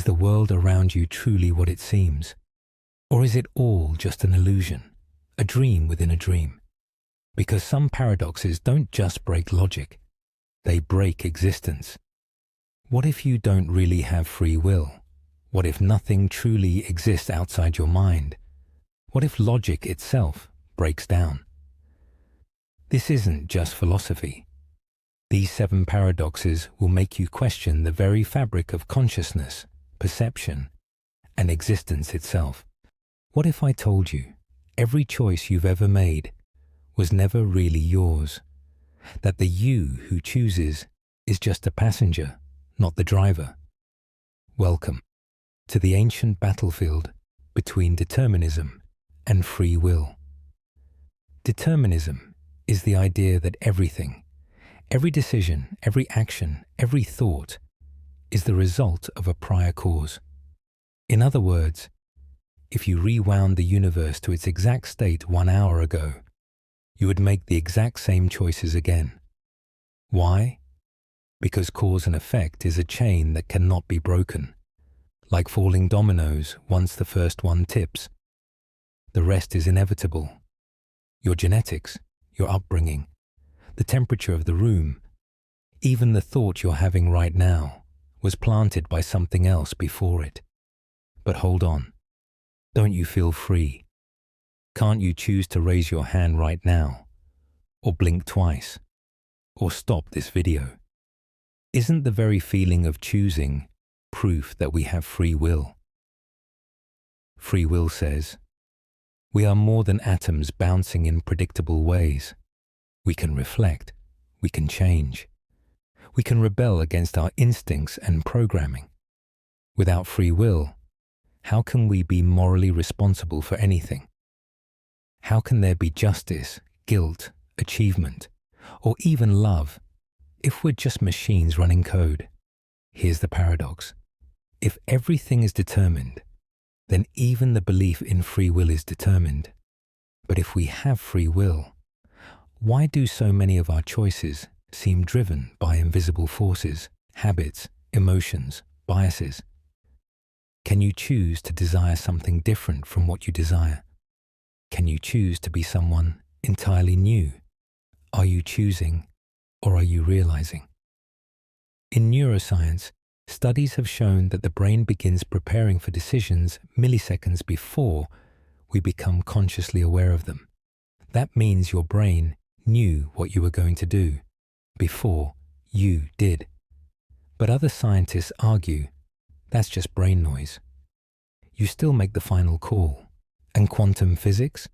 Is the world around you truly what it seems? Or is it all just an illusion, a dream within a dream? Because some paradoxes don't just break logic, they break existence. What if you don't really have free will? What if nothing truly exists outside your mind? What if logic itself breaks down? This isn't just philosophy. These 7 paradoxes will make you question the very fabric of consciousness, perception, and existence itself. What if I told you every choice you've ever made was never really yours? That the you who chooses is just a passenger, not the driver? Welcome to the ancient battlefield between determinism and free will. Determinism is the idea that everything, every decision, every action, every thought is the result of a prior cause. In other words, if you rewound the universe to its exact state 1 hour ago, you would make the exact same choices again. Why? Because cause and effect is a chain that cannot be broken. Like falling dominoes, once the first one tips, the rest is inevitable. Your genetics, your upbringing, the temperature of the room, even the thought you're having right now was planted by something else before it. But hold on. Don't you feel free? Can't you choose to raise your hand right now? Or blink twice? Or stop this video? Isn't the very feeling of choosing proof that we have free will? Free will says, we are more than atoms bouncing in predictable ways. We can reflect. We can change. We can rebel against our instincts and programming. Without free will, how can we be morally responsible for anything? How can there be justice, guilt, achievement, or even love if we're just machines running code? Here's the paradox. If everything is determined, then even the belief in free will is determined. But if we have free will, why do so many of our choices seem driven by invisible forces, habits, emotions, biases? Can you choose to desire something different from what you desire? Can you choose to be someone entirely new? Are you choosing, or are you realizing? In neuroscience, studies have shown that the brain begins preparing for decisions milliseconds before we become consciously aware of them. That means your brain knew what you were going to do before you did. But other scientists argue that's just brain noise. You still make the final call. And quantum physics?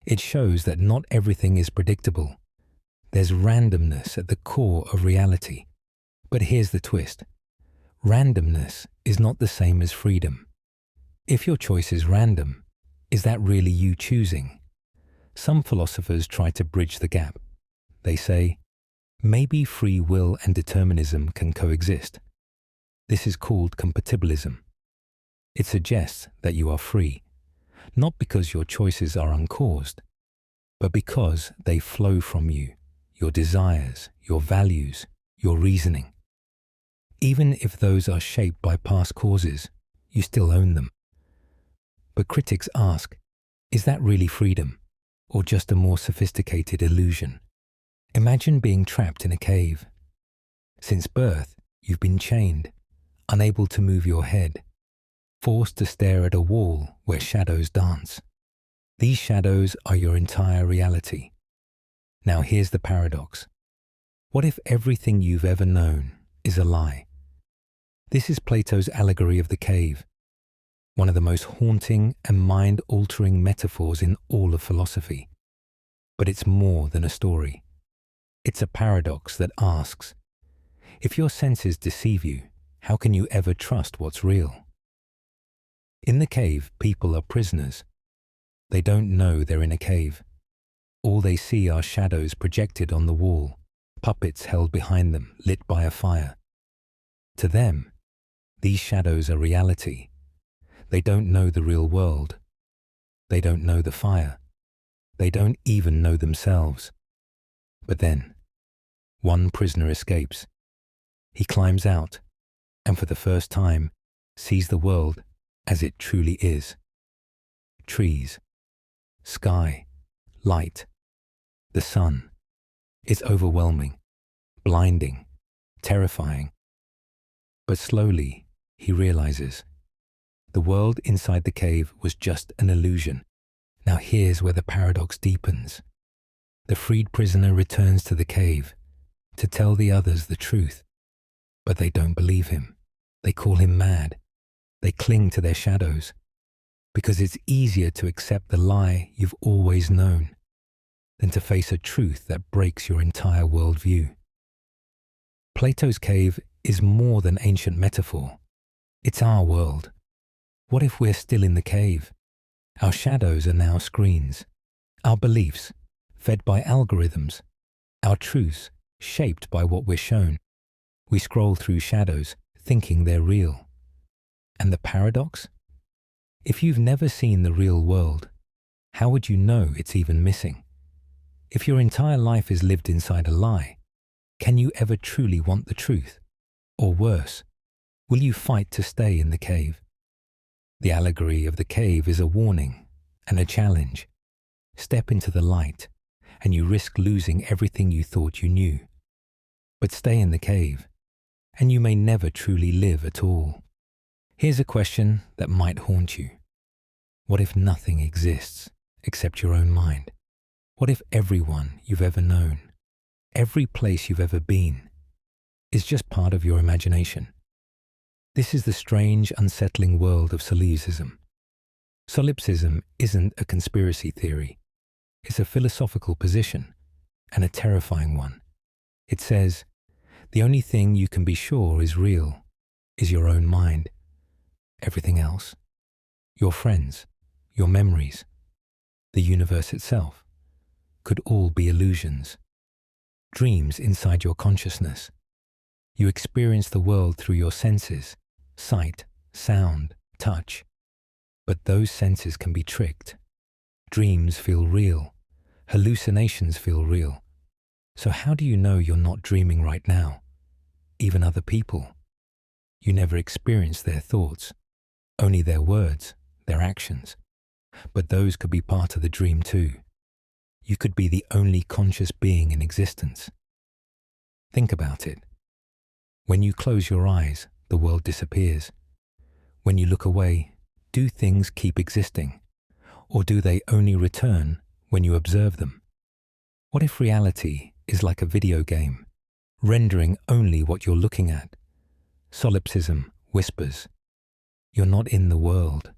It shows that not everything is predictable. There's randomness at the core of reality. But here's the twist. Randomness is not the same as freedom. If your choice is random, is that really you choosing? Some philosophers try to bridge the gap. They say, maybe free will and determinism can coexist. This is called compatibilism. It suggests that you are free, not because your choices are uncaused, but because they flow from you, your desires, your values, your reasoning. Even if those are shaped by past causes, you still own them. But critics ask, is that really freedom, or just a more sophisticated illusion? Imagine being trapped in a cave. Since birth, you've been chained, unable to move your head, forced to stare at a wall where shadows dance. These shadows are your entire reality. Now here's the paradox. What if everything you've ever known is a lie? This is Plato's allegory of the cave, one of the most haunting and mind-altering metaphors in all of philosophy. But it's more than a story. It's a paradox that asks, if your senses deceive you, how can you ever trust what's real? In the cave, people are prisoners. They don't know they're in a cave. All they see are shadows projected on the wall, puppets held behind them, lit by a fire. To them, these shadows are reality. They don't know the real world. They don't know the fire. They don't even know themselves. But then, one prisoner escapes. He climbs out, and for the first time, sees the world as it truly is. Trees, sky, light, the sun. It's overwhelming, blinding, terrifying. But slowly, he realizes the world inside the cave was just an illusion. Now here's where the paradox deepens. The freed prisoner returns to the cave to tell the others the truth, but they don't believe him. They call him mad. They cling to their shadows because it's easier to accept the lie you've always known than to face a truth that breaks your entire worldview. Plato's cave is more than ancient metaphor. It's our world. What if we're still in the cave? Our shadows are now screens. Our beliefs, fed by algorithms. Our truths, shaped by what we're shown. We scroll through shadows, thinking they're real. And the paradox? If you've never seen the real world, how would you know it's even missing? If your entire life is lived inside a lie, can you ever truly want the truth? Or worse, will you fight to stay in the cave? The allegory of the cave is a warning and a challenge. Step into the light, and you risk losing everything you thought you knew. But stay in the cave, and you may never truly live at all. Here's a question that might haunt you. What if nothing exists except your own mind? What if everyone you've ever known, every place you've ever been, is just part of your imagination? This is the strange, unsettling world of solipsism. Solipsism isn't a conspiracy theory. It's a philosophical position, and a terrifying one. It says, the only thing you can be sure is real is your own mind. Everything else, your friends, your memories, the universe itself, could all be illusions, dreams inside your consciousness. You experience the world through your senses, sight, sound, touch. But those senses can be tricked. Dreams feel real. Hallucinations feel real. So how do you know you're not dreaming right now? Even other people. You never experience their thoughts, only their words, their actions. But those could be part of the dream too. You could be the only conscious being in existence. Think about it. When you close your eyes, the world disappears. When you look away, do things keep existing? Or do they only return when you observe them? What if reality is like a video game, rendering only what you're looking at? Solipsism whispers, you're not in the world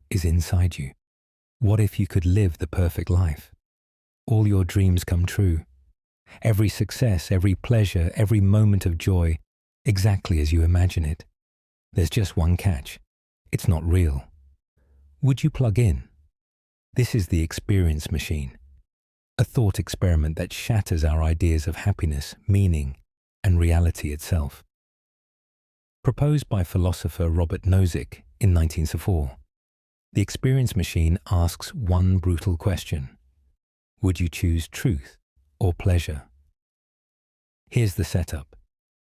is inside you. What if you could live the perfect life? All your dreams come true. Every success, every pleasure, every moment of joy, exactly as you imagine it. There's just one catch. It's not real. Would you plug in? This is the experience machine, a thought experiment that shatters our ideas of happiness, meaning, and reality itself. Proposed by philosopher Robert Nozick in 1904, the experience machine asks one brutal question. Would you choose truth or pleasure? Here's the setup.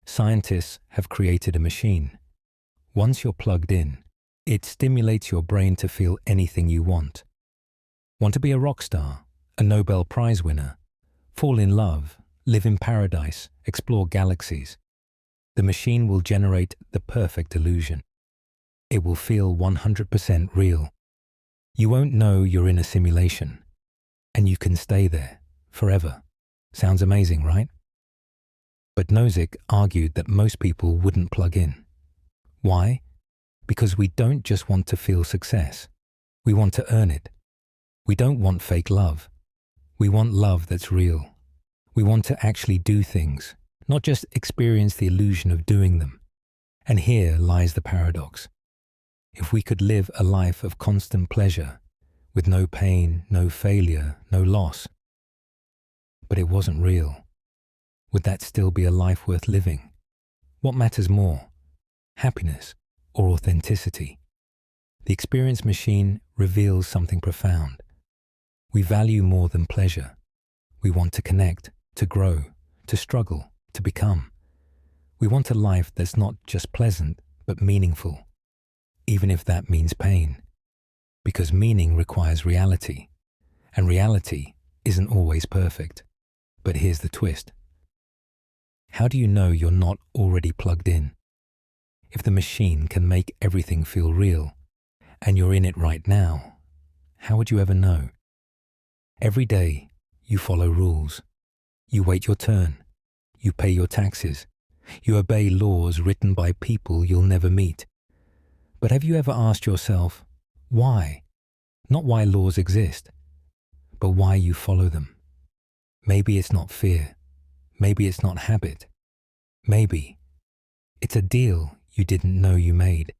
Scientists have created a machine. Once you're plugged in, it stimulates your brain to feel anything you want. Want to be a rock star, a Nobel Prize winner, fall in love, live in paradise, explore galaxies. The machine will generate the perfect illusion. It will feel 100% real. You won't know you're in a simulation, and you can stay there forever. Sounds amazing, right? But Nozick argued that most people wouldn't plug in. Why? Because we don't just want to feel success. We want to earn it. We don't want fake love. We want love that's real. We want to actually do things, not just experience the illusion of doing them. And here lies the paradox. If we could live a life of constant pleasure, with no pain, no failure, no loss, but it wasn't real, would that still be a life worth living? What matters more, happiness or authenticity? The experience machine reveals something profound. We value more than pleasure. We want to connect, to grow, to struggle, to become. We want a life that's not just pleasant, but meaningful, even if that means pain. Because meaning requires reality, and reality isn't always perfect. But here's the twist. How do you know you're not already plugged in? If the machine can make everything feel real, and you're in it right now, how would you ever know? Every day, you follow rules. You wait your turn. You pay your taxes. You obey laws written by people you'll never meet. But have you ever asked yourself, why? Not why laws exist, but why you follow them. Maybe it's not fear. Maybe it's not habit. Maybe it's a deal you didn't know you made.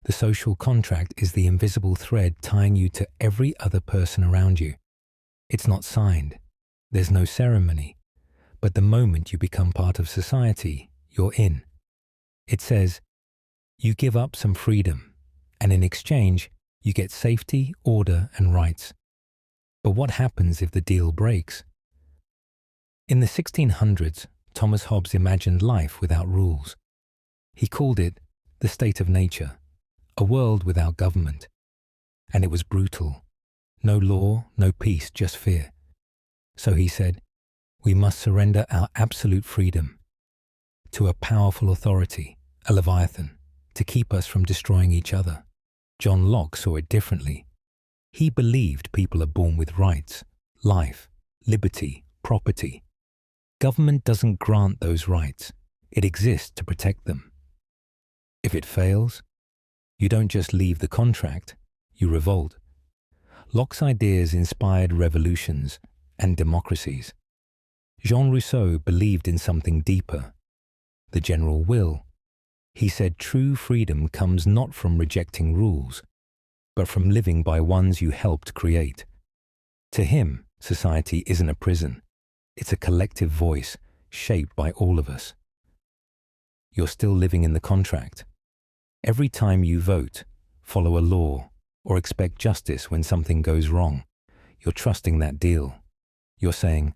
The social contract is the invisible thread tying you to every other person around you. It's not signed. There's no ceremony. But the moment you become part of society, you're in. It says, you give up some freedom, and in exchange, you get safety, order, and rights. But what happens if the deal breaks? In the 1600s, Thomas Hobbes imagined life without rules. He called it the state of nature, a world without government. And it was brutal. No law, no peace, just fear. So he said, we must surrender our absolute freedom to a powerful authority, a Leviathan, to keep us from destroying each other. John Locke saw it differently. He believed people are born with rights, life, liberty, property. Government doesn't grant those rights. It exists to protect them. If it fails, you don't just leave the contract, you revolt. Locke's ideas inspired revolutions and democracies. Jean Rousseau believed in something deeper, the general will. He said true freedom comes not from rejecting rules, but from living by ones you helped create. To him, society isn't a prison. It's a collective voice shaped by all of us. You're still living in the contract. Every time you vote, follow a law, or expect justice when something goes wrong, you're trusting that deal. You're saying,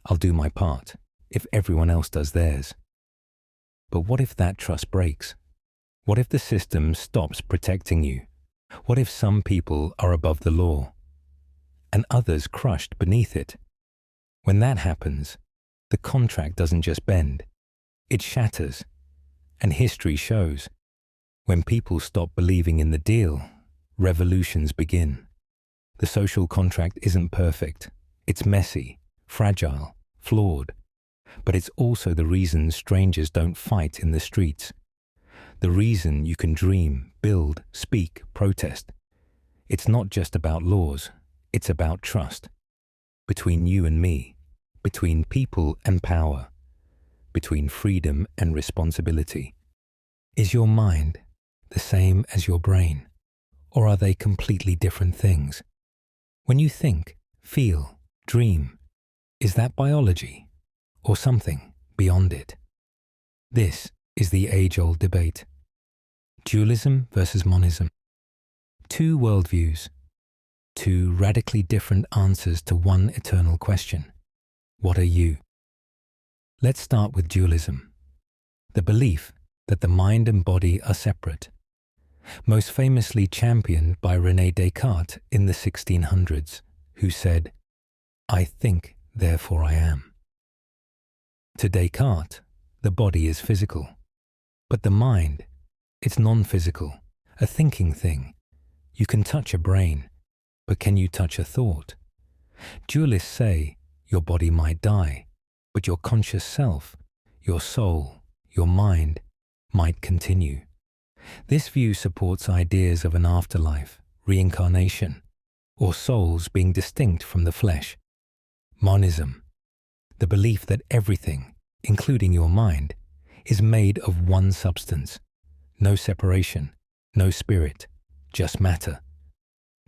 I'll do my part if everyone else does theirs. But what if that trust breaks? What if the system stops protecting you? What if some people are above the law and others crushed beneath it? When that happens, the contract doesn't just bend, it shatters. And history shows, when people stop believing in the deal, revolutions begin. The social contract isn't perfect. It's messy, fragile, flawed. But it's also the reason strangers don't fight in the streets. The reason you can dream, build, speak, protest. It's not just about laws. It's about trust. Between you and me, between people and power, between freedom and responsibility. Is your mind the same as your brain, or are they completely different things? When you think, feel, dream, is that biology or something beyond it? This is the age-old debate. Dualism versus monism. Two worldviews, two radically different answers to one eternal question. What are you? Let's start with dualism, the belief that the mind and body are separate, most famously championed by René Descartes in the 1600s, who said, I think, therefore I am. To Descartes, the body is physical, but the mind, it's non-physical, a thinking thing. You can touch a brain, but can you touch a thought? Dualists say your body might die, but your conscious self, your soul, your mind, might continue. This view supports ideas of an afterlife, reincarnation, or souls being distinct from the flesh. Monism, the belief that everything, including your mind, is made of one substance. No separation, no spirit, just matter.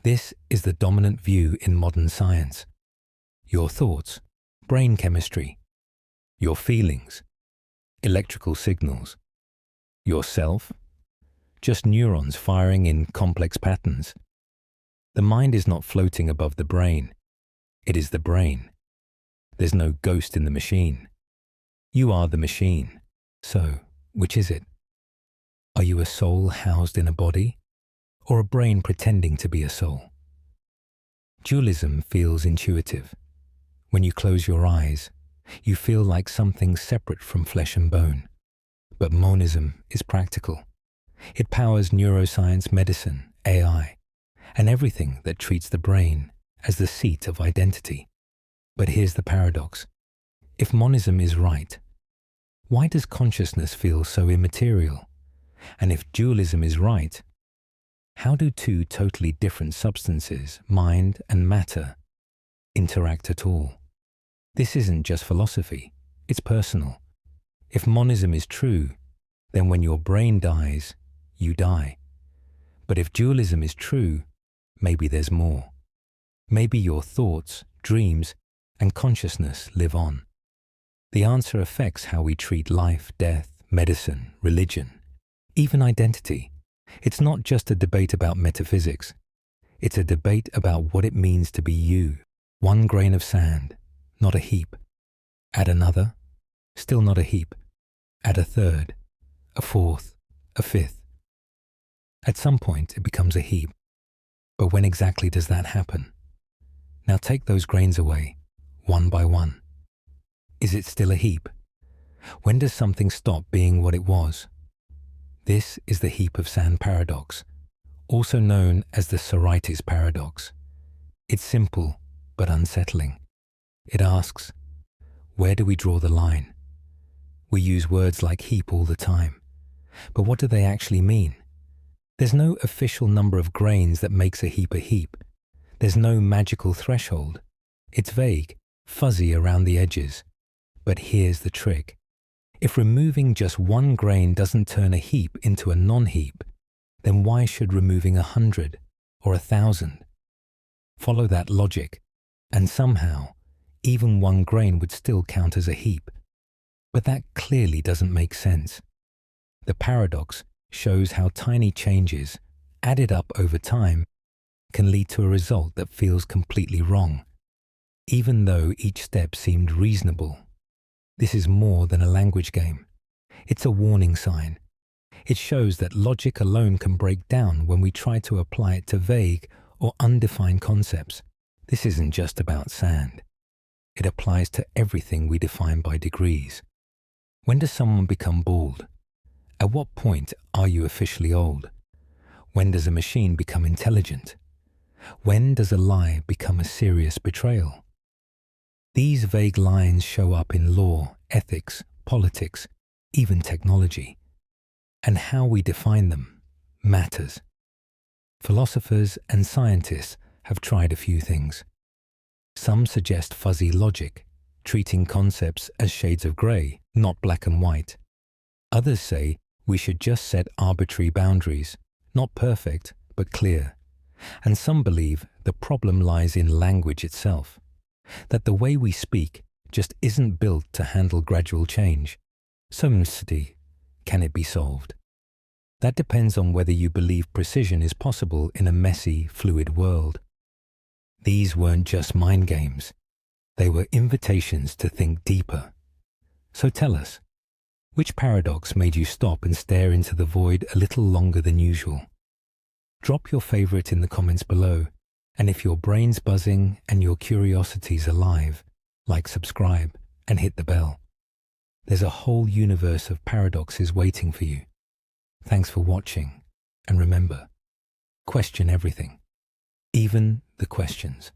This is the dominant view in modern science. Your thoughts, brain chemistry. Your feelings, electrical signals. Yourself, just neurons firing in complex patterns. The mind is not floating above the brain. It is the brain. There's no ghost in the machine. You are the machine. So, which is it? Are you a soul housed in a body, or a brain pretending to be a soul? Dualism feels intuitive. When you close your eyes, you feel like something separate from flesh and bone. But monism is practical. It powers neuroscience, medicine, AI, and everything that treats the brain as the seat of identity. But here's the paradox. If monism is right, why does consciousness feel so immaterial? And if dualism is right, how do two totally different substances, mind and matter, interact at all? This isn't just philosophy, it's personal. If monism is true, then when your brain dies, you die. But if dualism is true, maybe there's more. Maybe your thoughts, dreams, and consciousness live on. The answer affects how we treat life, death, medicine, religion, even identity. It's not just a debate about metaphysics. It's a debate about what it means to be you. One grain of sand, not a heap. Add another, still not a heap. Add a third, a fourth, a fifth. At some point, it becomes a heap. But when exactly does that happen? Now take those grains away, one by one. Is it still a heap? When does something stop being what it was? This is the heap of sand paradox, also known as the Sorites paradox. It's simple but unsettling. It asks, where do we draw the line? We use words like heap all the time, but what do they actually mean? There's no official number of grains that makes a heap. There's no magical threshold. It's vague, fuzzy around the edges. But here's the trick. If removing just one grain doesn't turn a heap into a non-heap, then why should removing 100 or 1,000? Follow that logic, and somehow, even one grain would still count as a heap. But that clearly doesn't make sense. The paradox shows how tiny changes, added up over time, can lead to a result that feels completely wrong, even though each step seemed reasonable. This is more than a language game. It's a warning sign. It shows that logic alone can break down when we try to apply it to vague or undefined concepts. This isn't just about sand. It applies to everything we define by degrees. When does someone become bald? At what point are you officially old? When does a machine become intelligent? When does a lie become a serious betrayal? These vague lines show up in law, ethics, politics, even technology. And how we define them matters. Philosophers and scientists have tried a few things. Some suggest fuzzy logic, treating concepts as shades of grey, not black and white. Others say we should just set arbitrary boundaries, not perfect, but clear. And some believe the problem lies in language itself, that the way we speak just isn't built to handle gradual change. So, can it be solved? That depends on whether you believe precision is possible in a messy, fluid world. These weren't just mind games. They were invitations to think deeper. So tell us, which paradox made you stop and stare into the void a little longer than usual? Drop your favorite in the comments below, and if your brain's buzzing and your curiosity's alive, like, subscribe, and hit the bell. There's a whole universe of paradoxes waiting for you. Thanks for watching, and remember, question everything, even the questions.